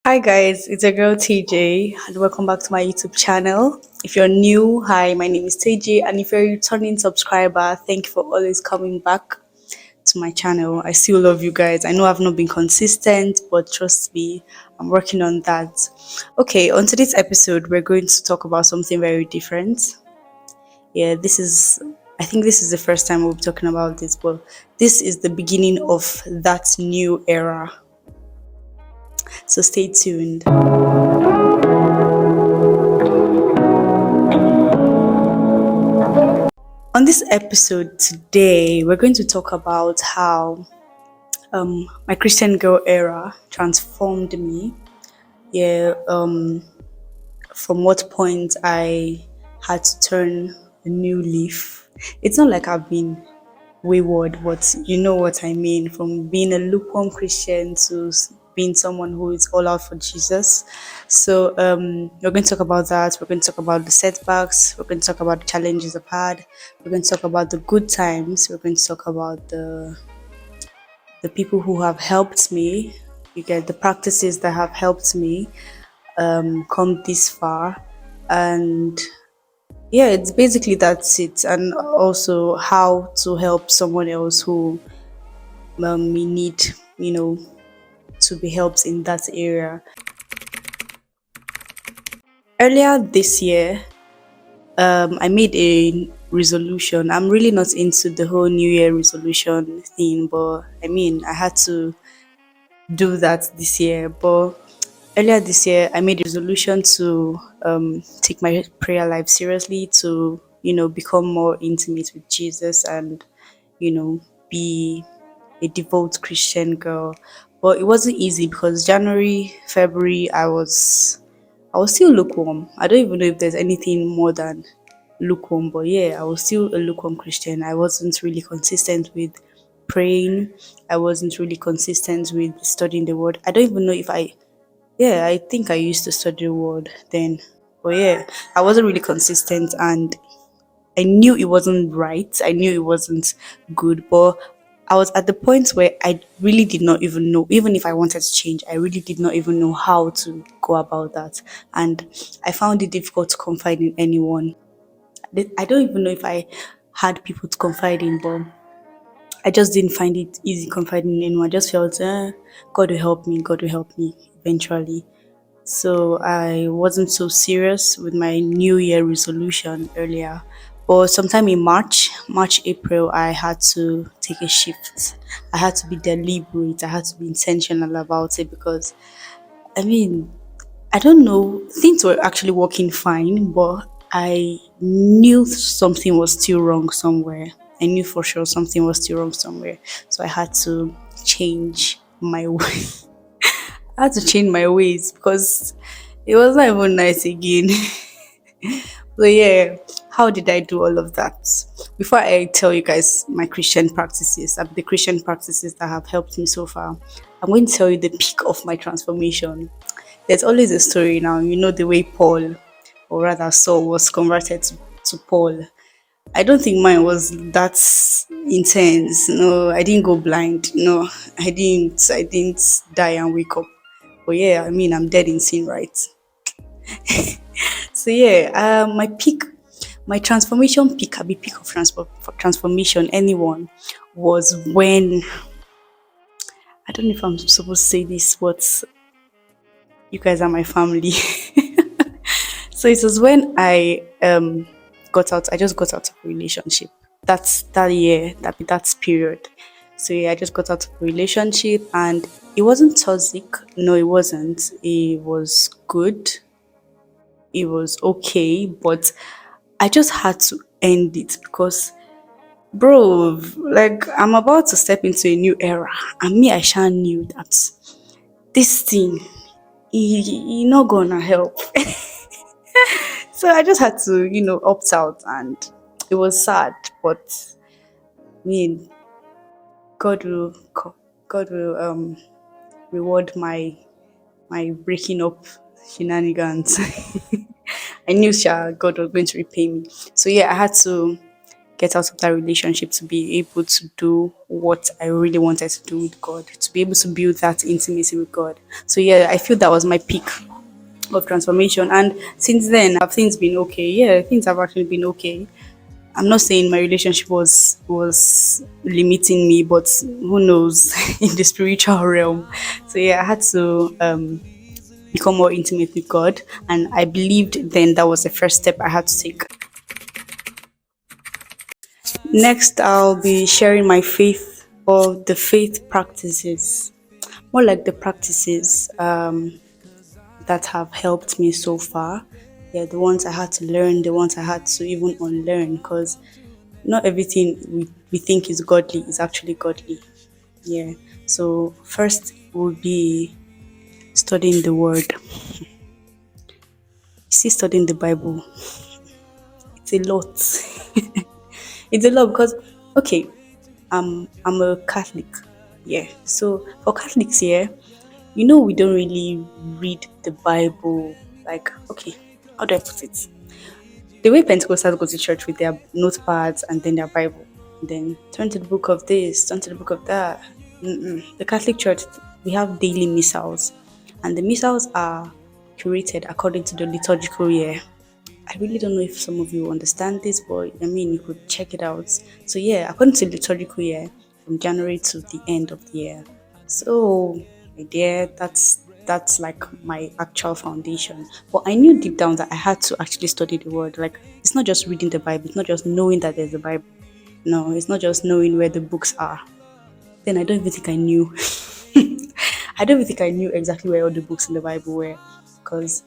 Hi guys, it's your girl TJ and welcome back to my YouTube channel. If you're new, hi, my name is TJ, and if you're a returning subscriber, thank you for always coming back to my channel. I still love you guys. I know I've not been consistent, but trust me, I'm working on that. Okay, on today's episode, we're going to talk about something very different. Yeah, I think this is the first time we'll be talking about this, but this is the beginning of that new era. So stay tuned. On this episode today, we're going to talk about how my Christian girl era transformed me. Yeah, from what point I had to turn a new leaf. It's not like I've been wayward, but you know what I mean. From being a lukewarm Christian to being someone who is all out for Jesus. So we're going to talk about that. We're going to talk about the setbacks. We're going to talk about the challenges I've had. We're going to talk about the good times. We're going to talk about the people who have helped me. You get the practices that have helped me come this far, and yeah, it's basically that's it, and also how to help someone else who may need, you know, to be helped in that area. Earlier this year, I made a resolution. I'm really not into the whole New Year resolution thing, but I mean, I had to do that this year. But earlier this year, I made a resolution to take my prayer life seriously, to become more intimate with Jesus, and be a devout Christian girl. But it wasn't easy because January, February, I was still lukewarm. I don't even know if there's anything more than lukewarm, but yeah, I was still a lukewarm Christian. I wasn't really consistent with praying. I wasn't really consistent with studying the word. I don't even know if yeah, I think I used to study the word then. But yeah, I wasn't really consistent, and I knew it wasn't right. I knew it wasn't good, but I was at the point where I really did not even know, even if I wanted to change, I really did not even know how to go about that. And I found it difficult to confide in anyone. I don't even know if I had people to confide in, but I just didn't find it easy confiding in anyone. I just felt, God will help me, God will help me eventually. So I wasn't so serious with my New Year resolution earlier. But sometime in March, April, I had to take a shift. I had to be deliberate. I had to be intentional about it because, I mean, I don't know, things were actually working fine, but I knew something was still wrong somewhere. I knew for sure something was still wrong somewhere. So I had to change my way. I had to change my ways because it was not even nice again. So yeah, how did I do all of that? Before I tell you guys my Christian practices, the Christian practices that have helped me so far, I'm going to tell you the peak of my transformation. There's always a story now, the way Paul, or rather Saul, was converted to Paul. I don't think mine was that intense. No, I didn't go blind. No, I didn't die and wake up. But yeah, I mean, I'm dead in sin, right? So yeah, my transformation peak, be peak of transformation, anyone, was when, I don't know if I'm supposed to say this, but you guys are my family. So it was when I just got out of a relationship. That's that year, that period. So yeah, I just got out of a relationship, and it wasn't toxic. No, it wasn't. It was good. It was okay, but I just had to end it because, bro, like, I'm about to step into a new era, and me, I sha knew that this thing, he not gonna help. So I just had to, opt out, and it was sad, but I mean, God will, God will reward my breaking up shenanigans. I knew God was going to repay me. So yeah, I had to get out of that relationship to be able to do what I really wanted to do with God, to be able to build that intimacy with God. So yeah, I feel that was my peak of transformation. And since then, have things been okay? Yeah, things have actually been okay. I'm not saying my relationship was limiting me, but who knows in the spiritual realm. So yeah, I had to become more intimate with God, and I believed then that was the first step I had to take. Next, I'll be sharing my faith or the faith practices, more like the practices that have helped me so far. Yeah, the ones I had to learn, the ones I had to even unlearn, because not everything we think is godly is actually godly. Yeah. So first would be studying the word. See, studying the Bible. It's a lot. It's a lot because okay, I'm a Catholic. Yeah. So for Catholics here, we don't really read the Bible like okay, how do I put it? The way Pentecostals go to church with their notepads and then their Bible, then turn to the book of this, turn to the book of that. Mm-mm. The Catholic Church, we have daily missals, and the missals are curated according to the liturgical year. I really don't know if some of you understand this, but I mean, you could check it out. So, yeah, according to the liturgical year, from January to the end of the year. So, my dear, that's like my actual foundation. But I knew deep down that I had to actually study the word. Like, it's not just reading the Bible, it's not just knowing that there's a Bible. No, it's not just knowing where the books are. Then I don't even think I knew. I don't even think I knew exactly where all the books in the Bible were. Because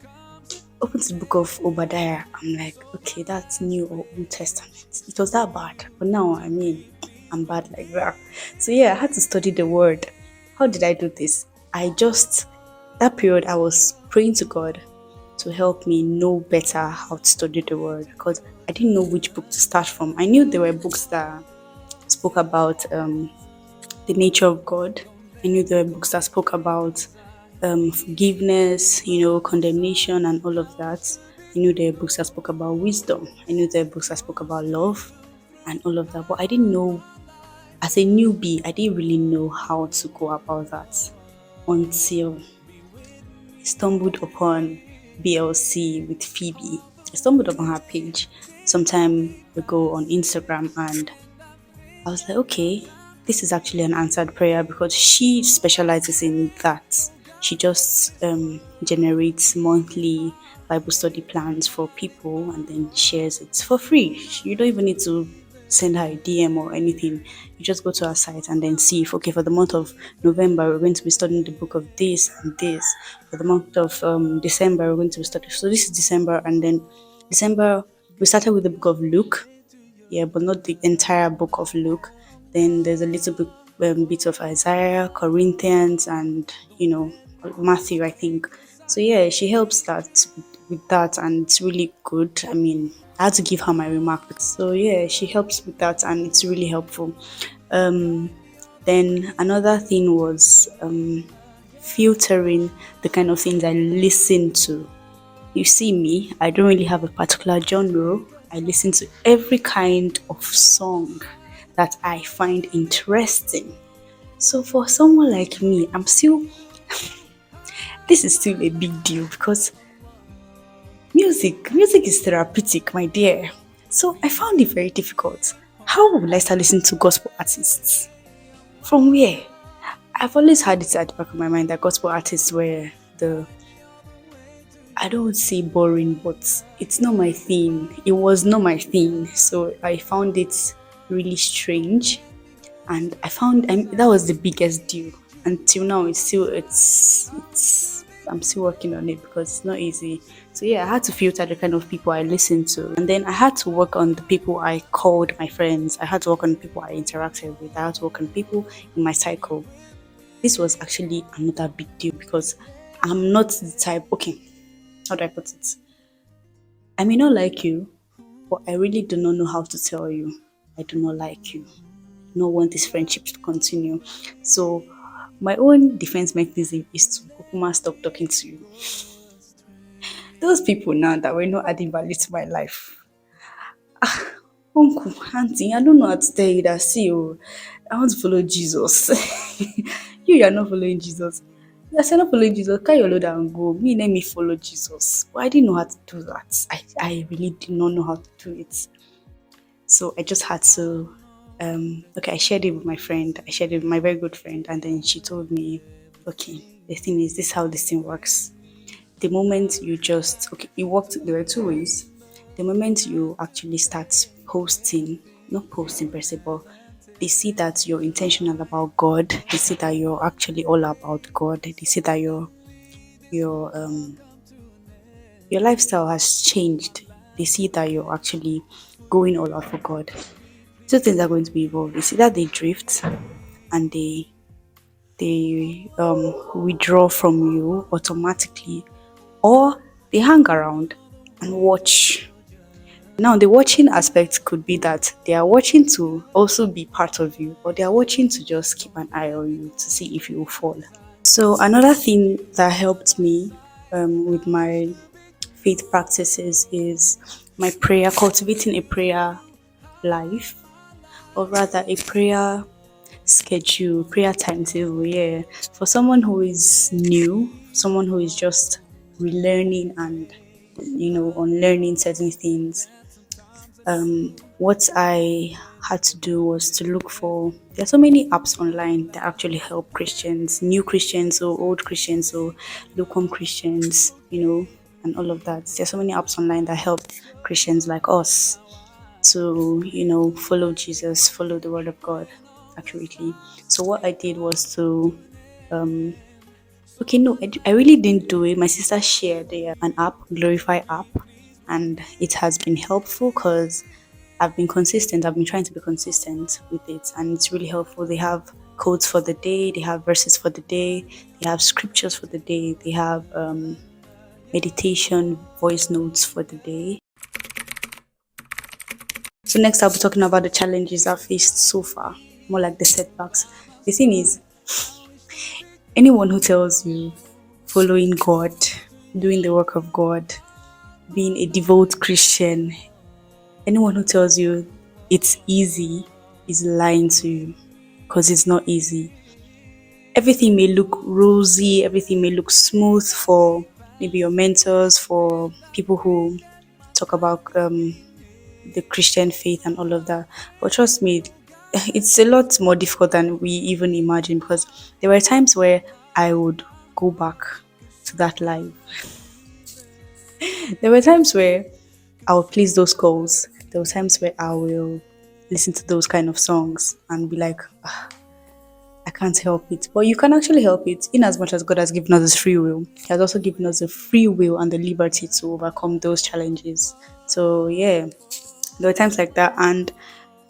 open to the book of Obadiah, I'm like, okay, that's New or Old Testament. It was that bad. But now, I mean, I'm bad like that. So yeah, I had to study the word. How did I do this? That period, I was praying to God to help me know better how to study the word because I didn't know which book to start from. I knew there were books that spoke about the nature of God. I knew there were books that spoke about forgiveness, condemnation, and all of that. I knew there were books that spoke about wisdom. I knew there were books that spoke about love and all of that. But I didn't know, as a newbie, I didn't really know how to go about that until I stumbled upon BLC with Phoebe. I stumbled upon her page some time ago on Instagram and I was like, okay, this is actually an answered prayer because she specializes in that. She just generates monthly Bible study plans for people and then shares it for free. You don't even need to send her a DM or anything. You just go to her site and then see if, okay, for the month of November, we're going to be studying the book of this and this. For the month of December, we're going to be studying. So this is December, and then December, we started with the book of Luke, yeah, but not the entire book of Luke. Then there's a little bit of Isaiah, Corinthians, and Matthew, I think. So yeah, she helps that with that, and it's really good. I mean, I had to give her my remark. So yeah, she helps with that, and it's really helpful. Um, then another thing was filtering the kind of things I listen to. You see me, I don't really have a particular genre. I listen to every kind of song that I find interesting. So for someone like me, this is still a big deal because music is therapeutic, my dear. So I found it very difficult. How will I start listening to gospel artists? From where? I've always had it at the back of my mind that gospel artists were the I don't say boring, but it's not my thing. It was not my thing. So I found it really strange. And that was the biggest deal. Until now, I'm still working on it because it's not easy. So yeah, I had to filter the kind of people I listen to. And then I had to work on the people I called my friends. I had to work on the people I interacted with. I had to work on people in my cycle. This was actually another big deal because I'm not the type, okay, how do I put it? I may not like you, but I really do not know how to tell you I do not like you. I don't want this friendship to continue. So my own defense mechanism is to Okuma stop talking to you. Those people now that were not adding value to my life. Uncle, auntie, I don't know how to tell you that. See, oh, I want to follow Jesus. You are not following Jesus. I said, not following Jesus. Carry your load and go. Me, let me follow Jesus. But I didn't know how to do that. I really did not know how to do it. So I just had to, okay, I shared it with my friend. I shared it with my very good friend. And then she told me, okay, the thing is, this is how this thing works. The moment you just, okay, it worked, there were two ways. The moment you actually start posting, not posting per se, but they see that you're intentional about God, they see that you're actually all about God, they see that your your lifestyle has changed, they see that you're actually going all out for God. Two things are going to be involved. It's either they drift and they withdraw from you automatically, or they hang around and watch. Now, the watching aspect could be that they are watching to also be part of you, or they are watching to just keep an eye on you to see if you will fall. So, another thing that helped me with my faith practices is my prayer, cultivating a prayer life, or rather a prayer schedule, prayer timetable. Yeah, for someone who is new, someone who is just relearning and unlearning certain things, what I had to do was to look for. There are so many apps online that actually help Christians, new Christians or old Christians or lukewarm Christians, and all of that. There are so many apps online that help Christians like us to, follow Jesus, follow the Word of God accurately. So what I did was to, okay, no, I really didn't do it. My sister shared an app, Glorify app, and it has been helpful because I've been consistent. I've been trying to be consistent with it, and it's really helpful. They have codes for the day, they have verses for the day, they have scriptures for the day, they have meditation voice notes for the day. So next, I'll be talking about the challenges I've faced so far, more like the setbacks. The thing is, anyone who tells you following God, doing the work of God, being a devout Christian, anyone who tells you it's easy is lying to you, because it's not easy. Everything may look rosy, everything may look smooth for maybe your mentors, for people who talk about the Christian faith and all of that. But trust me, it's a lot more difficult than we even imagine, because there were times where I would go back to that life. There were times where I will place those calls. There were times where I will listen to those kind of songs and be like, "Ah, I can't help it." But you can actually help it, in as much as God has given us this free will. He has also given us the free will and the liberty to overcome those challenges. So yeah, there were times like that, and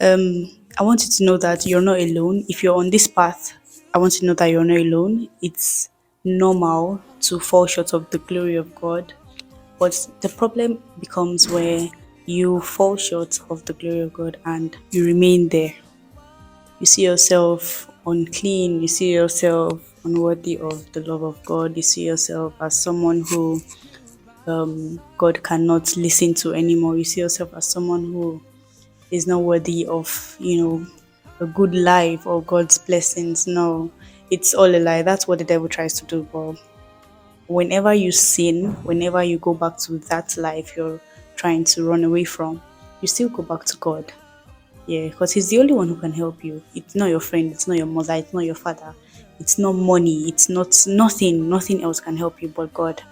I want you to know that you're not alone. If you're on this path, I want you to know that you're not alone. It's normal to fall short of the glory of God. But the problem becomes where you fall short of the glory of God and you remain there. You see yourself unclean, you see yourself unworthy of the love of God, you see yourself as someone who God cannot listen to anymore, you see yourself as someone who is not worthy of, a good life or God's blessings. No, it's all a lie. That's what the devil tries to do. But whenever you sin, whenever you go back to that life you're trying to run away from, you still go back to God. Yeah, because He's the only one who can help you. It's not your friend, it's not your mother, it's not your father, it's not money, it's not nothing else can help you but God.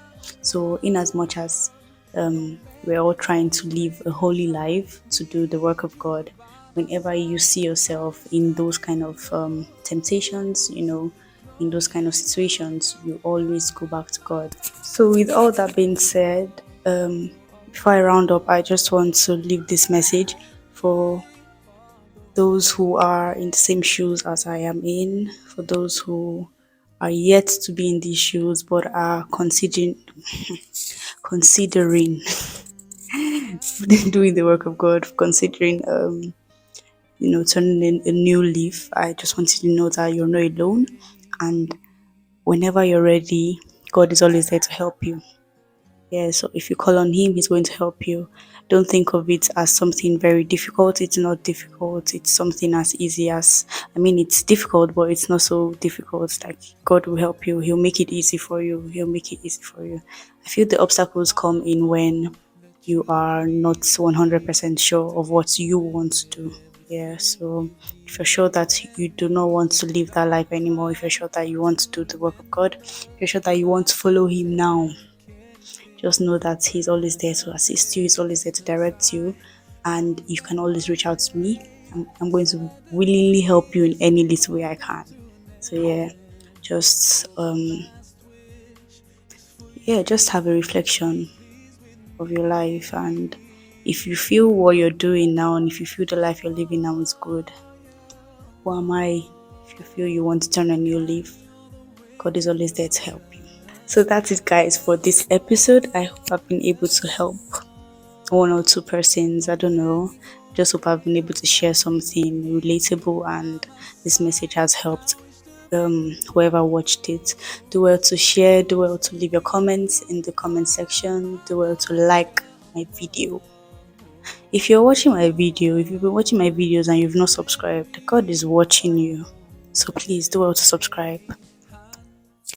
So, in as much as we're all trying to live a holy life, to do the work of God, whenever you see yourself in those kind of temptations, in those kind of situations, you always go back to God. So, with all that being said, before I round up, I just want to leave this message for those who are in the same shoes as I am in, for those who are yet to be in these shoes but are considering doing the work of God, considering turning in a new leaf. I just want you to know that you're not alone, and whenever you're ready, God is always there to help you. Yeah, so if you call on him, he's going to help you. Don't think of it as something very difficult. It's not difficult. It's something as easy as, I mean, it's difficult, but it's not so difficult. Like, God will help you. He'll make it easy for you. He'll make it easy for you. I feel the obstacles come in when you are not 100% sure of what you want to do. Yeah, so if you're sure that you do not want to live that life anymore, if you're sure that you want to do the work of God, if you're sure that you want to follow Him now, just know that He's always there to assist you, He's always there to direct you, and you can always reach out to me. I'm going to willingly help you in any little way I can. So yeah, just just have a reflection of your life, and if you feel what you're doing now and if you feel the life you're living now is good, who am I? If you feel you want to turn a new leaf, God is always there to help you. So that's it, guys, for this episode. I hope I've been able to help one or two persons. I don't know. Just hope I've been able to share something relatable and this message has helped whoever watched it. Do well to share, do well to leave your comments in the comment section, do well to like my video. If you're watching my video, if you've been watching my videos and you've not subscribed, God is watching you. So please do well to subscribe.